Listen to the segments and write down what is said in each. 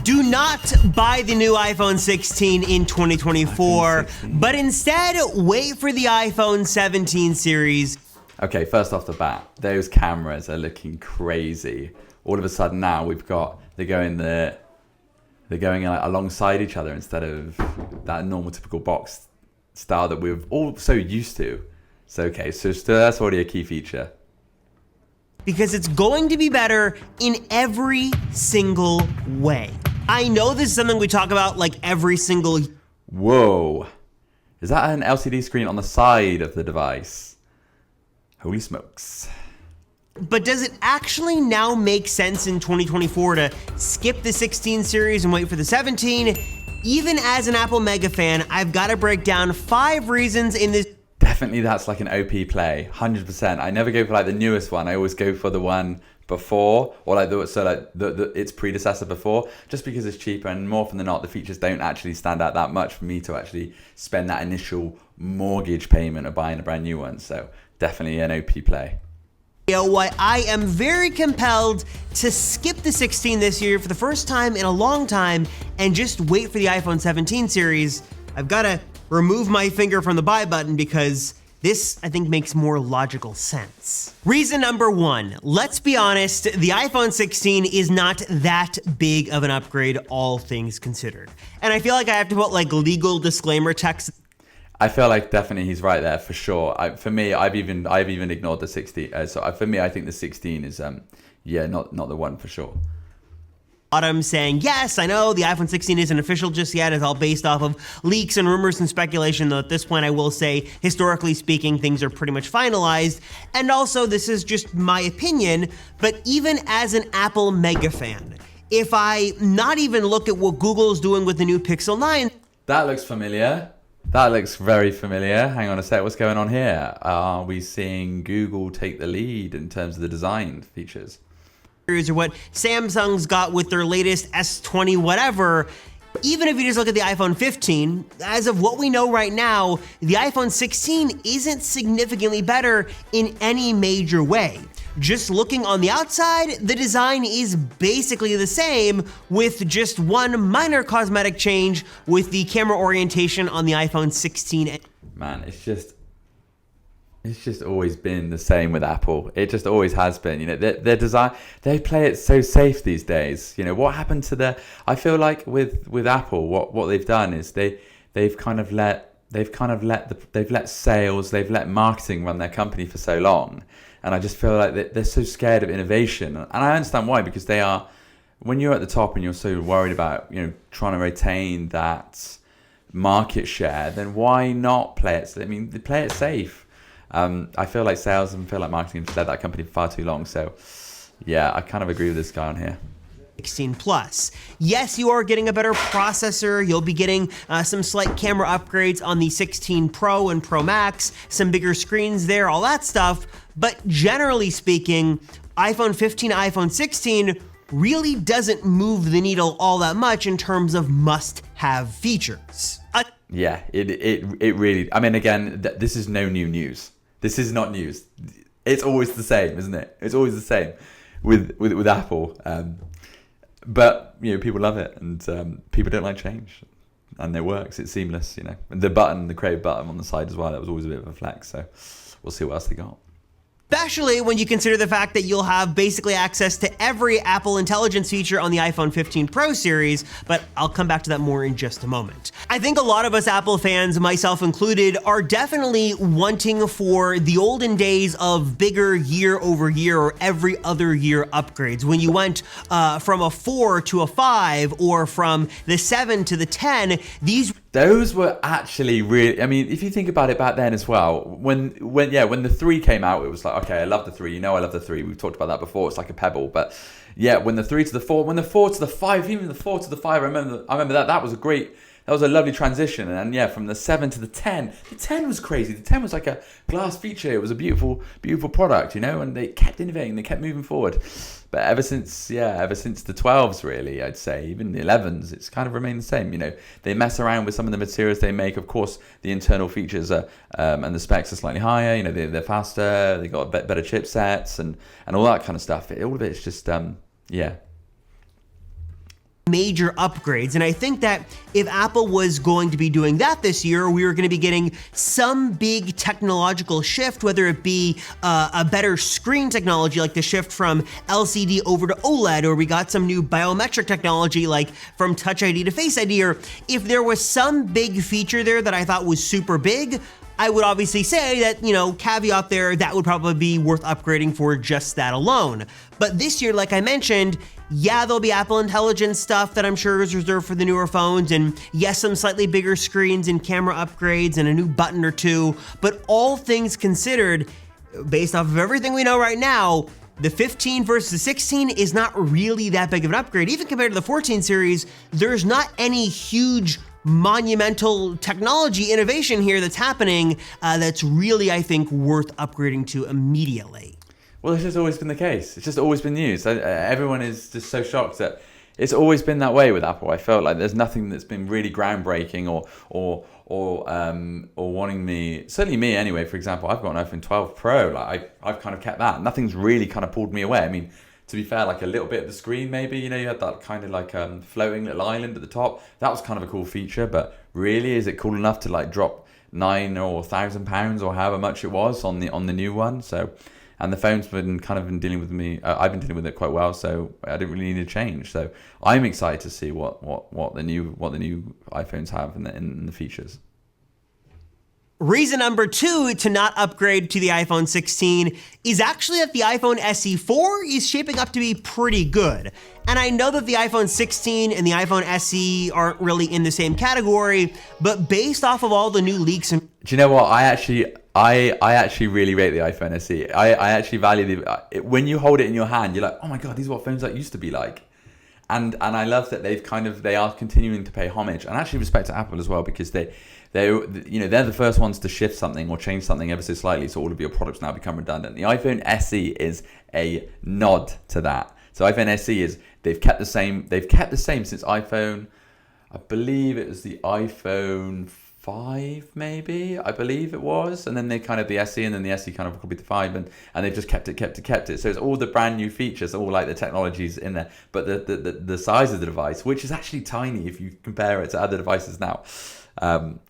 Do not buy the new iPhone 16 in 2024, but instead wait for the iPhone 17 series. Okay, first off the bat, those cameras are looking crazy. All of a sudden now they're going alongside each other instead of that normal typical box style that we're all so used to. So that's already a key feature. Because it's going to be better in every single way. I know this is something we talk about like every single... Whoa. Is that an LCD screen on the side of the device? Holy smokes. But does it actually now make sense in 2024 to skip the 16 series and wait for the 17? Even as an Apple mega fan, I've got to break down 5 reasons in this... Definitely that's like an OP play, 100%. I never go for like the newest one. I always go for the one before, or like its predecessor before, just because it's cheaper, and more often than not, the features don't actually stand out that much for me to actually spend that initial mortgage payment of buying a brand new one. So definitely an OP play. Why I am very compelled to skip the 16 this year for the first time in a long time and just wait for the iPhone 17 series. I've got to remove my finger from the buy button because this, I think, makes more logical sense. Reason number 1, let's be honest, the iPhone 16 is not that big of an upgrade, all things considered. And I feel like I have to put like legal disclaimer text. I feel like definitely he's right there for sure. For me, I've even ignored the 16. For me, I think the 16 is not the one for sure. Bottom saying, yes, I know the iPhone 16 isn't official just yet. It's all based off of leaks and rumors and speculation, though at this point I will say, historically speaking, things are pretty much finalized. And also, this is just my opinion, but even as an Apple mega fan, if I not even look at what Google's doing with the new Pixel 9... That looks familiar. That looks very familiar. Hang on a sec, what's going on here? Are we seeing Google take the lead in terms of the design features? Or what Samsung's got with their latest S20 whatever. Even if you just look at the iPhone 15, as of what we know right now, the iPhone 16 isn't significantly better in any major way. Just looking on the outside, the design is basically the same, with just one minor cosmetic change with the camera orientation on the iPhone 16. Man, it's just always been the same with Apple. It just always has been. You know, their design, they play it so safe these days. You know, what happened to I feel like with Apple, what they've done is they've let sales, they've let marketing run their company for so long. And I just feel like they're so scared of innovation. And I understand why, because they are, when you're at the top and you're so worried about, you know, trying to retain that market share, then why not play it? I mean, they play it safe. I feel like sales and feel like marketing have led that company for far too long. So, yeah, I kind of agree with this guy on here. 16 Plus. Yes, you are getting a better processor. You'll be getting some slight camera upgrades on the 16 Pro and Pro Max, some bigger screens there, all that stuff. But generally speaking, iPhone 15, iPhone 16 really doesn't move the needle all that much in terms of must-have features. Yeah, it really, I mean, again, this is no new news. This is not news. It's always the same, isn't it? It's always the same with Apple. But, you know, people love it, and people don't like change. And it works. It's seamless, you know. And the Crave button on the side as well, that was always a bit of a flex. So we'll see what else they got. Especially when you consider the fact that you'll have basically access to every Apple Intelligence feature on the iPhone 15 Pro series, but I'll come back to that more in just a moment. I think a lot of us Apple fans, myself included, are definitely wanting for the olden days of bigger year-over-year or every other year upgrades. When you went from a 4 to a 5 or from the 7 to the 10, those were actually really, I mean, if you think about it back then as well, when the 3 came out, it was like, okay, I love the 3. You know I love the 3. We've talked about that before. It's like a pebble. But yeah, when the 3 to the 4, when the 4 to the 5, even the 4 to the 5, I remember that was a lovely transition. And yeah, from the 7 to the 10 was crazy. The 10 was like a glass feature. It was a beautiful, beautiful product, you know, and they kept innovating. They kept moving forward. But ever since the 12s, really, I'd say, even the 11s, it's kind of remained the same. You know, they mess around with some of the materials they make. Of course, the internal features are, and the specs are slightly higher. You know, they're faster. They got better chipsets and all that kind of stuff. All of it's just, yeah. major upgrades. And I think that if Apple was going to be doing that this year, we were going to be getting some big technological shift, whether it be a better screen technology like the shift from LCD over to OLED, or we got some new biometric technology like from Touch ID to Face ID, or if there was some big feature there that I thought was super big, I would obviously say that, caveat there, that would probably be worth upgrading for just that alone. But this year, like I mentioned, yeah, there'll be Apple Intelligence stuff that I'm sure is reserved for the newer phones, and yes, some slightly bigger screens and camera upgrades and a new button or two, but all things considered, based off of everything we know right now, the 15 versus the 16 is not really that big of an upgrade. Even compared to the 14 series, there's not any huge monumental technology innovation here that's happening that's really, I think, worth upgrading to immediately. Well, it's just always been the case. It's just always been news. Everyone is just so shocked that it's always been that way with Apple. I felt like there's nothing that's been really groundbreaking or wanting me, certainly me anyway. For example, I've got an iPhone 12 Pro. Like I've kind of kept that. Nothing's really kind of pulled me away. I mean, to be fair, like a little bit of the screen, maybe, you had that kind of like floating little island at the top. That was kind of a cool feature, but really, is it cool enough to like drop £9,000 or £1,000 or however much it was on the new one? So, and the phone's been dealing with me. I've been dealing with it quite well, so I didn't really need a change. So I'm excited to see what the new iPhones have in the features. Reason number 2 to not upgrade to the iPhone 16 is actually that the iPhone SE 4 is shaping up to be pretty good. And I know that the iPhone 16 and the iPhone SE aren't really in the same category, but based off of all the new leaks and... Do you know what? I actually really rate the iPhone SE. I actually value when you hold it in your hand, you're like, oh my God, these are what phones that used to be like. And I love that they are continuing to pay homage, and actually respect to Apple as well, because they're the first ones to shift something or change something ever so slightly, so all of your products now become redundant. The iPhone SE is a nod to that. So iPhone SE they've kept the same since iPhone, I believe it was the iPhone 5 maybe, I believe it was, and then they kind of the SE, and then the SE kind of copied the 5, and they've just kept it. So it's all the brand new features, all like the technologies in there, but the size of the device, which is actually tiny if you compare it to other devices now. So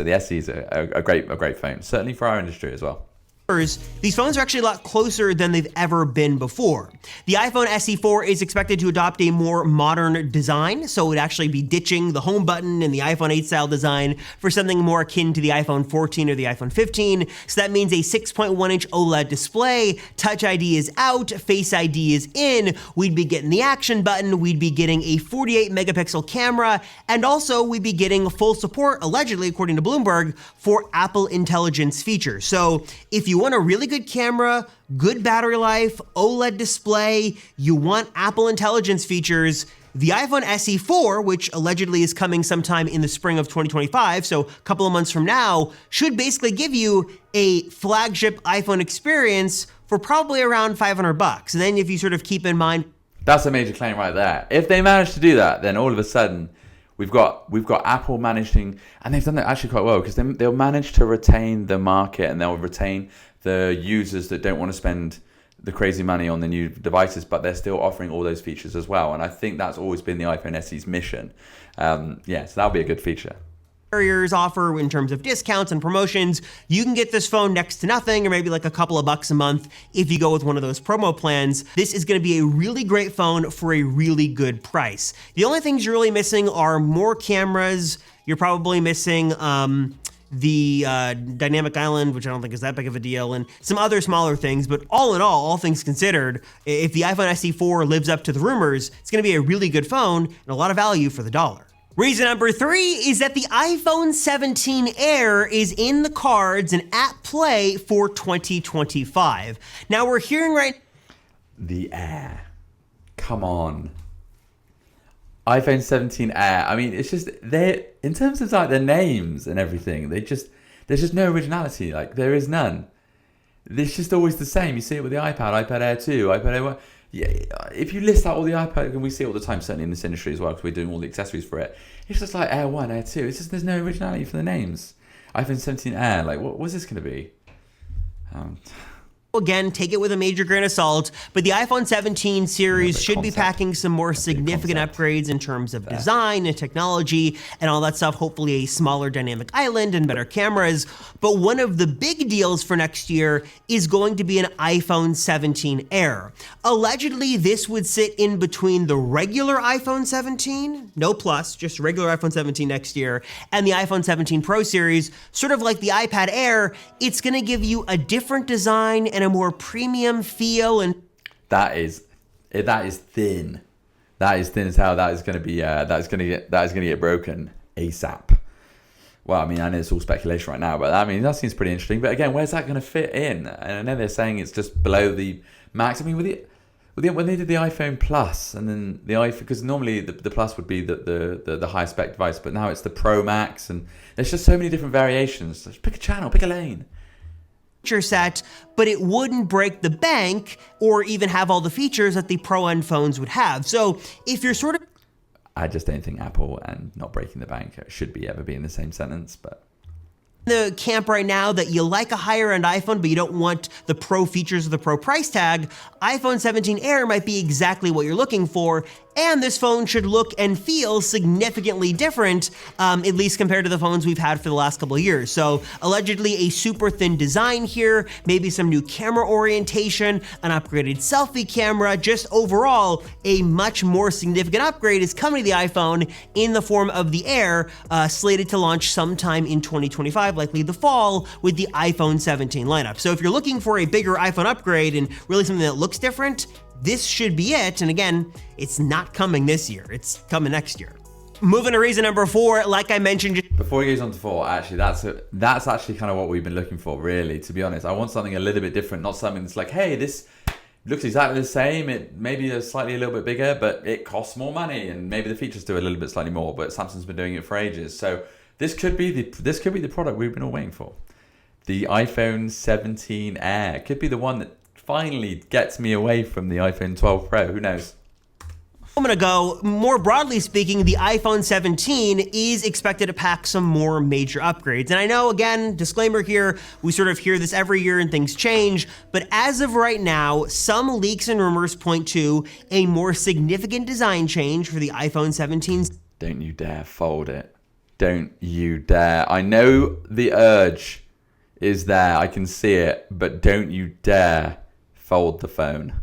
the SE is a great phone, certainly for our industry as well. These phones are actually a lot closer than they've ever been before. The iPhone SE 4 is expected to adopt a more modern design, so it would actually be ditching the home button and the iPhone 8 style design for something more akin to the iPhone 14 or the iPhone 15. So that means a 6.1-inch OLED display, Touch ID is out, Face ID is in, we'd be getting the action button, we'd be getting a 48-megapixel camera, and also we'd be getting full support, allegedly according to Bloomberg, for Apple Intelligence features. So if you want a really good camera, good battery life, OLED display, you want Apple Intelligence features, the iPhone SE 4, which allegedly is coming sometime in the spring of 2025, so a couple of months from now, should basically give you a flagship iPhone experience for probably around $500. And then if you sort of keep in mind... That's a major claim right there. If they manage to do that, then all of a sudden... We've got Apple managing, and they've done that actually quite well, because they'll manage to retain the market, and they'll retain the users that don't want to spend the crazy money on the new devices, but they're still offering all those features as well. And I think that's always been the iPhone SE's mission. So that'll be a good feature. Carriers offer in terms of discounts and promotions. You can get this phone next to nothing, or maybe like a couple of bucks a month if you go with one of those promo plans. This is going to be a really great phone for a really good price. The only things you're really missing are more cameras. You're probably missing the dynamic island, which I don't think is that big of a deal, and some other smaller things. But all in all things considered, if the iPhone SE 4 lives up to the rumors, it's going to be a really good phone and a lot of value for the dollar. Reason number 3 is that the iPhone 17 Air is in the cards and at play for 2025. Now we're hearing The Air. Come on. iPhone 17 Air. I mean, it's just, in terms of like the names and everything, there's just no originality. Like, there is none. It's just always the same. You see it with the iPad Air 2, iPad Air 1. Yeah, if you list out all the iPad, and we see it all the time, certainly in this industry as well, because we're doing all the accessories for it, it's just like Air 1, Air 2. It's just, there's no originality for the names. iPhone 17 Air, like, what's this going to be? Again, take it with a major grain of salt, but the iPhone 17 series should be packing some more significant upgrades in terms of design and technology and all that stuff. Hopefully a smaller dynamic island and better cameras. But one of the big deals for next year is going to be an iPhone 17 Air. Allegedly, this would sit in between the regular iPhone 17, no plus, just regular iPhone 17 next year, and the iPhone 17 Pro series, sort of like the iPad Air. It's going to give you a different design and a more premium feel, and that is thin. That is thin as hell. That is going to be that is going to get broken ASAP. Well, I mean, I know it's all speculation right now, but I mean, that seems pretty interesting. But again, where's that going to fit in? And I know they're saying it's just below the max. I mean, when they did the iPhone Plus and then the iPhone, because normally the Plus would be the high spec device, but now it's the Pro Max, and there's just so many different variations. Just pick a channel, pick a lane. Set, but it wouldn't break the bank or even have all the features that the Pro end phones would have. So if you're sort of... I just don't think Apple and not breaking the bank should be ever be in the same sentence, but... the camp right now that you like a higher end iPhone, but you don't want the Pro features of the Pro price tag, iPhone 17 Air might be exactly what you're looking for. And this phone should look and feel significantly different, at least compared to the phones we've had for the last couple of years. So allegedly a super thin design here, maybe some new camera orientation, an upgraded selfie camera, just overall a much more significant upgrade is coming to the iPhone in the form of the Air, slated to launch sometime in 2025, likely the fall, with the iPhone 17 lineup. So if you're looking for a bigger iPhone upgrade and really something that looks different, this should be it. And again, it's not coming this year. It's coming next year. Moving to reason number 4, like I mentioned. Before he goes on to 4, actually, that's actually kind of what we've been looking for, really, to be honest. I want something a little bit different, not something that's like, hey, this looks exactly the same. It maybe is slightly a little bit bigger, but it costs more money, and maybe the features do a little bit slightly more, but Samsung's been doing it for ages. So this could be the product we've been all waiting for. The iPhone 17 Air could be the one that finally gets me away from the iPhone 12 Pro. Who knows? I'm gonna go, more broadly speaking, the iPhone 17 is expected to pack some more major upgrades. And I know, again, disclaimer here, we sort of hear this every year and things change, but as of right now, some leaks and rumors point to a more significant design change for the iPhone 17. Don't you dare fold it. Don't you dare. I know the urge is there, I can see it, but don't you dare fold the phone.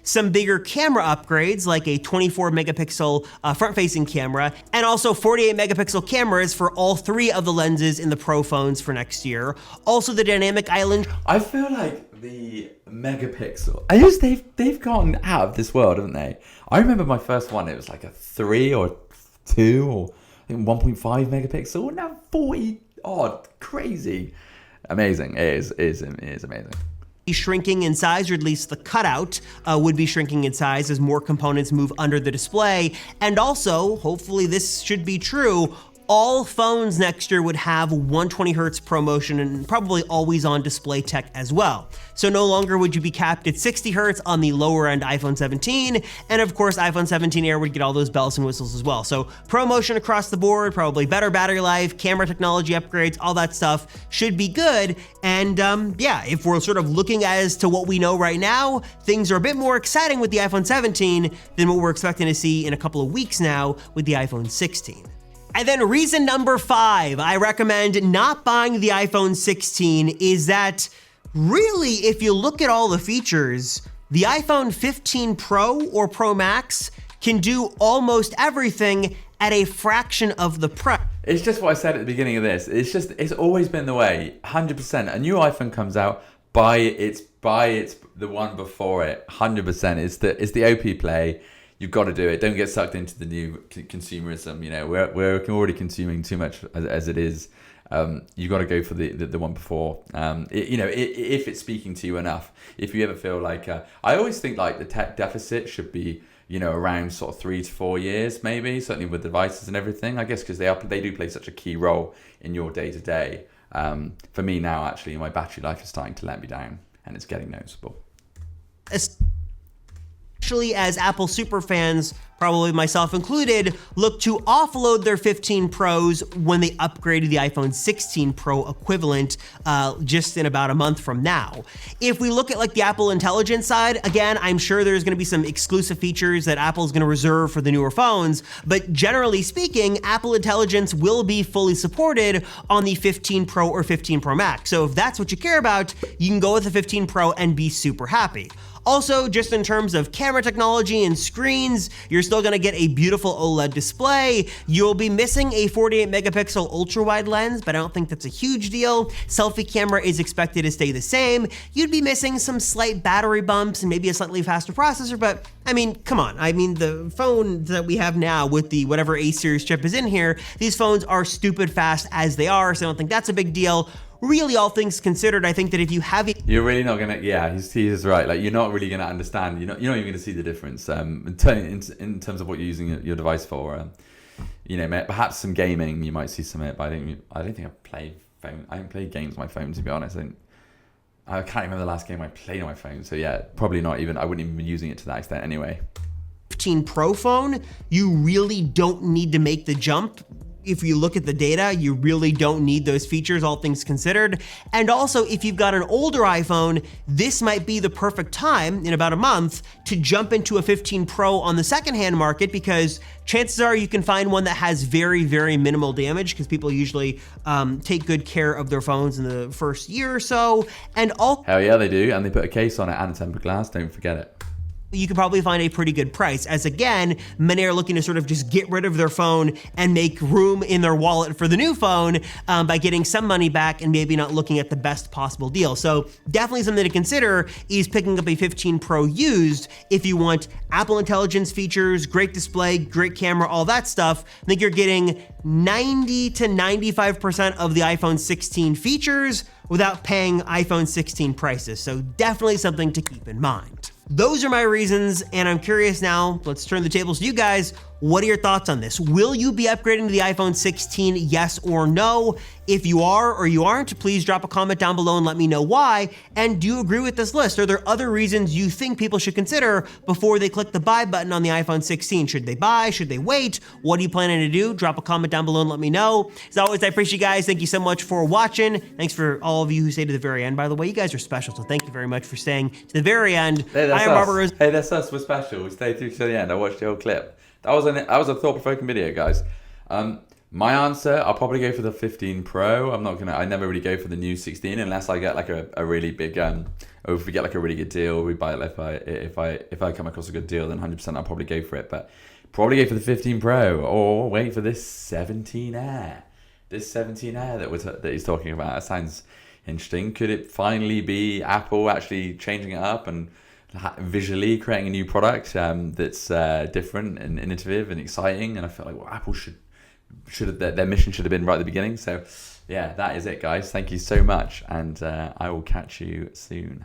Some bigger camera upgrades like a 24 megapixel front-facing camera, and also 48 megapixel cameras for all 3 of the lenses in the Pro phones for next year. Also the dynamic island. I feel like the megapixel, they've gotten out of this world, haven't they? I remember my first one, it was like a 3 or 2 or I think 1.5 megapixel, now 40 odd, crazy. Amazing, it is amazing. Shrinking in size, or at least the cutout would be shrinking in size as more components move under the display. And also, hopefully this should be true, all phones next year would have 120 hertz ProMotion and probably always on display tech as well. So no longer would you be capped at 60 hertz on the lower end iPhone 17. And of course, iPhone 17 Air would get all those bells and whistles as well. So ProMotion across the board, probably better battery life, camera technology upgrades, all that stuff should be good. And yeah, if we're sort of looking as to what we know right now, things are a bit more exciting with the iPhone 17 than what we're expecting to see in a couple of weeks now with the iPhone 16. And then reason number 5, I recommend not buying the iPhone 16 is that really, if you look at all the features, the iPhone 15 Pro or Pro Max can do almost everything at a fraction of the price. It's just what I said at the beginning of this. It's always been the way. 100%. A new iPhone comes out, buy the one before it. 100%. It's the OP play. You've got to do it. Don't get sucked into the new consumerism. You know, we're already consuming too much as it is. You've got to go for the one before. If it's speaking to you enough. If you ever feel like, I always think like the tech deficit should be, around sort of 3 to 4 years, maybe. Certainly with devices and everything. I guess because they do play such a key role in your day to day. For me now, actually, my battery life is starting to let me down, and it's getting noticeable. especially as Apple superfans, probably myself included, look to offload their 15 Pros when they upgraded the iPhone 16 Pro equivalent just in about a month from now. If we look at like the Apple Intelligence side, again, I'm sure there's gonna be some exclusive features that Apple's gonna reserve for the newer phones, but generally speaking, Apple Intelligence will be fully supported on the 15 Pro or 15 Pro Max. So if that's what you care about, you can go with the 15 Pro and be super happy. Also, just in terms of camera technology and screens, you're still gonna get a beautiful OLED display. You'll be missing a 48 megapixel ultra wide lens, but I don't think that's a huge deal. Selfie camera is expected to stay the same. You'd be missing some slight battery bumps and maybe a slightly faster processor, but I mean, come on. I mean, the phone that we have now with the whatever A series chip is in here, these phones are stupid fast as they are, so I don't think that's a big deal. Really, all things considered, I think that if you have it, you're really not gonna. Yeah, he is right. Like, you're not really gonna understand. You're not even gonna see the difference. In terms of what you're using your device for. Perhaps some gaming you might see some of it, but I don't think I've played phone. I haven't played games on my phone, to be honest. I can't remember the last game I played on my phone. So yeah, probably not even. I wouldn't even be using it to that extent anyway. 15 Pro phone, you really don't need to make the jump. If you look at the data, you really don't need those features, all things considered. And also, if you've got an older iPhone, this might be the perfect time, in about a month, to jump into a 15 Pro on the secondhand market, because chances are you can find one that has very, very minimal damage, because people usually take good care of their phones in the first year or so. And all hell yeah, they do. And they put a case on it and a tempered glass, don't forget it. You could probably find a pretty good price, as again, many are looking to sort of just get rid of their phone and make room in their wallet for the new phone by getting some money back and maybe not looking at the best possible deal. So definitely something to consider is picking up a 15 Pro used if you want Apple Intelligence features, great display, great camera, all that stuff. I think you're getting 90 to 95% of the iPhone 16 features without paying iPhone 16 prices. So definitely something to keep in mind. Those are my reasons, and I'm curious now, let's turn the tables to you guys. What are your thoughts on this? Will you be upgrading to the iPhone 16, yes or no? If you are or you aren't, please drop a comment down below and let me know why. And do you agree with this list? Are there other reasons you think people should consider before they click the buy button on the iPhone 16? Should they buy? Should they wait? What are you planning to do? Drop a comment down below and let me know. As always, I appreciate you guys. Thank you so much for watching. Thanks for all of you who stay to the very end. By the way, you guys are special, so thank you very much for staying to the very end. Hey, that's us. We're special. We stayed through to the end. I watched the whole clip. That was a thought-provoking video, guys. My answer, I'll probably go for the 15 Pro. I never really go for the new 16 unless I get like a really big, or if we get like a really good deal, we buy it. If I come across a good deal, then 100% I'll probably go for it. But probably go for the 15 Pro or wait for this 17 Air. This 17 Air that he's talking about. That sounds interesting. Could it finally be Apple actually changing it up and visually creating a new product that's different and innovative and exciting? And I feel like Apple should have their mission should have been right at the beginning. So yeah, that is it, guys. Thank you so much, and I will catch you soon.